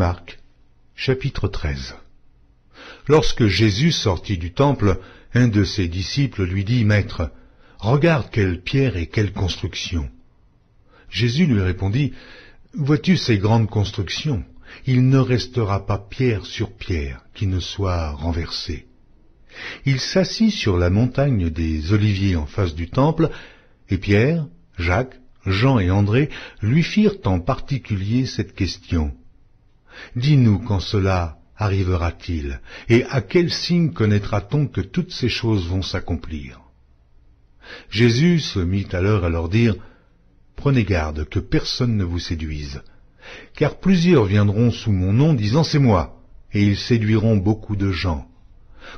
Marc, chapitre 13. Lorsque Jésus sortit du temple, un de ses disciples lui dit, « Maître, regarde quelle pierre et quelle construction. » Jésus lui répondit, « Vois-tu ces grandes constructions? Il ne restera pas pierre sur pierre qui ne soit renversée. » Il s'assit sur la montagne des Oliviers en face du temple, et Pierre, Jacques, Jean et André lui firent en particulier cette question. « Dis-nous quand cela arrivera-t-il, et à quel signe connaîtra-t-on que toutes ces choses vont s'accomplir ?» Jésus se mit alors à leur dire, « Prenez garde que personne ne vous séduise, car plusieurs viendront sous mon nom disant « C'est moi », et ils séduiront beaucoup de gens.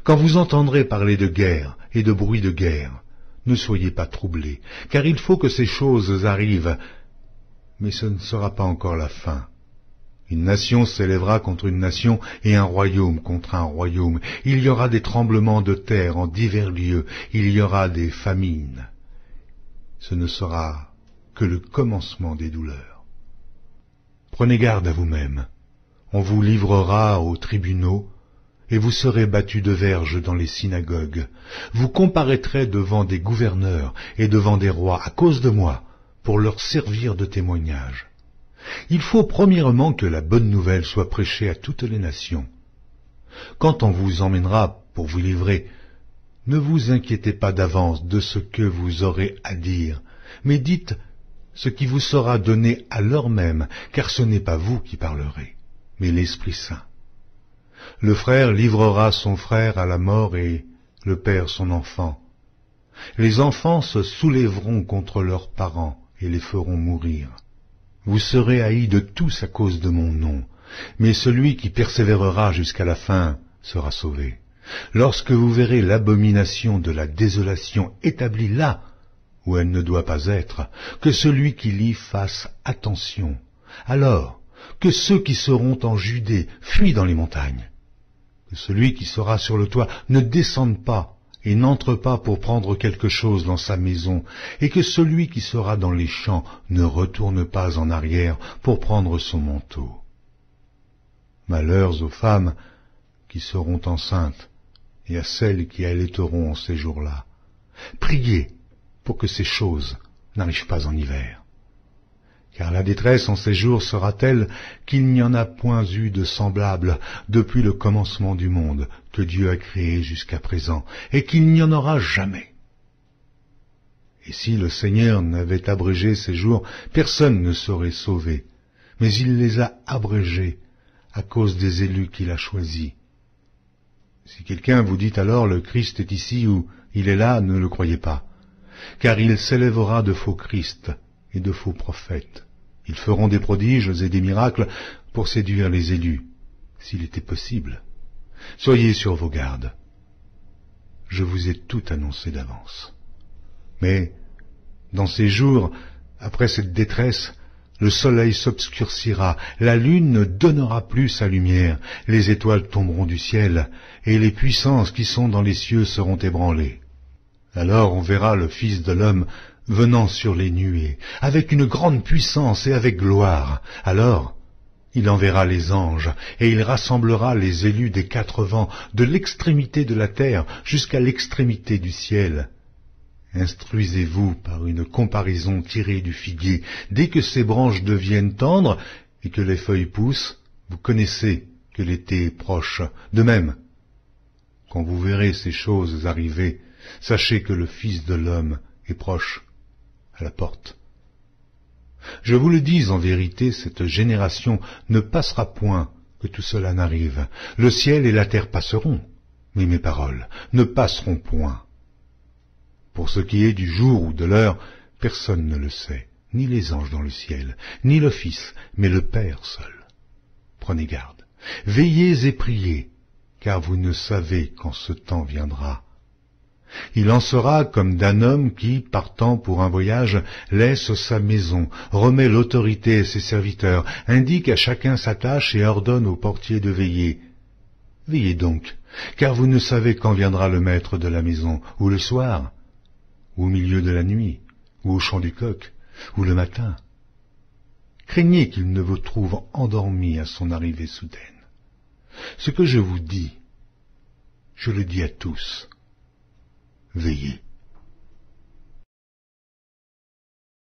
Quand vous entendrez parler de guerre et de bruit de guerre, ne soyez pas troublés, car il faut que ces choses arrivent, mais ce ne sera pas encore la fin. Une nation s'élèvera contre une nation et un royaume contre un royaume. Il y aura des tremblements de terre en divers lieux, il y aura des famines. Ce ne sera que le commencement des douleurs. Prenez garde à vous-même. On vous livrera aux tribunaux, et vous serez battus de verges dans les synagogues. Vous comparaîtrez devant des gouverneurs et devant des rois à cause de moi, pour leur servir de témoignage. Il faut premièrement que la bonne nouvelle soit prêchée à toutes les nations. Quand on vous emmènera pour vous livrer, ne vous inquiétez pas d'avance de ce que vous aurez à dire, mais dites ce qui vous sera donné à l'heure même, car ce n'est pas vous qui parlerez, mais l'Esprit Saint. Le frère livrera son frère à la mort et le père son enfant. Les enfants se soulèveront contre leurs parents et les feront mourir. Vous serez haïs de tous à cause de mon nom, mais celui qui persévérera jusqu'à la fin sera sauvé. Lorsque vous verrez l'abomination de la désolation établie là où elle ne doit pas être, que celui qui lit fasse attention. Alors, que ceux qui seront en Judée fuient dans les montagnes. Que celui qui sera sur le toit ne descende pas et n'entre pas pour prendre quelque chose dans sa maison, et que celui qui sera dans les champs ne retourne pas en arrière pour prendre son manteau. Malheurs aux femmes qui seront enceintes et à celles qui allaiteront en ces jours-là. Priez pour que ces choses n'arrivent pas en hiver. Car la détresse en ces jours sera telle qu'il n'y en a point eu de semblable depuis le commencement du monde que Dieu a créé jusqu'à présent, et qu'il n'y en aura jamais. Et si le Seigneur n'avait abrégé ces jours, personne ne serait sauvé, mais il les a abrégés à cause des élus qu'il a choisis. Si quelqu'un vous dit alors le Christ est ici ou il est là, ne le croyez pas, car il s'élèvera de faux Christ et de faux prophètes. Ils feront des prodiges et des miracles pour séduire les élus, s'il était possible. Soyez sur vos gardes. Je vous ai tout annoncé d'avance. Mais, dans ces jours, après cette détresse, le soleil s'obscurcira, la lune ne donnera plus sa lumière, les étoiles tomberont du ciel, et les puissances qui sont dans les cieux seront ébranlées. Alors on verra le Fils de l'homme venant sur les nuées, avec une grande puissance et avec gloire. Alors, il enverra les anges, et il rassemblera les élus des quatre vents, de l'extrémité de la terre jusqu'à l'extrémité du ciel. Instruisez-vous par une comparaison tirée du figuier. Dès que ses branches deviennent tendres et que les feuilles poussent, vous connaissez que l'été est proche. De même, quand vous verrez ces choses arriver, sachez que le Fils de l'homme est proche, à la porte. Je vous le dis en vérité, cette génération ne passera point que tout cela n'arrive. Le ciel et la terre passeront, mais mes paroles ne passeront point. Pour ce qui est du jour ou de l'heure, personne ne le sait, ni les anges dans le ciel, ni le Fils, mais le Père seul. Prenez garde, veillez et priez, car vous ne savez quand ce temps viendra. Il en sera comme d'un homme qui, partant pour un voyage, laisse sa maison, remet l'autorité à ses serviteurs, indique à chacun sa tâche et ordonne au portier de veiller. Veillez donc, car vous ne savez quand viendra le maître de la maison, ou le soir, ou au milieu de la nuit, ou au chant du coq, ou le matin. craignez qu'il ne vous trouve endormi à son arrivée soudaine. Ce que je vous dis, je le dis à tous. Veillez.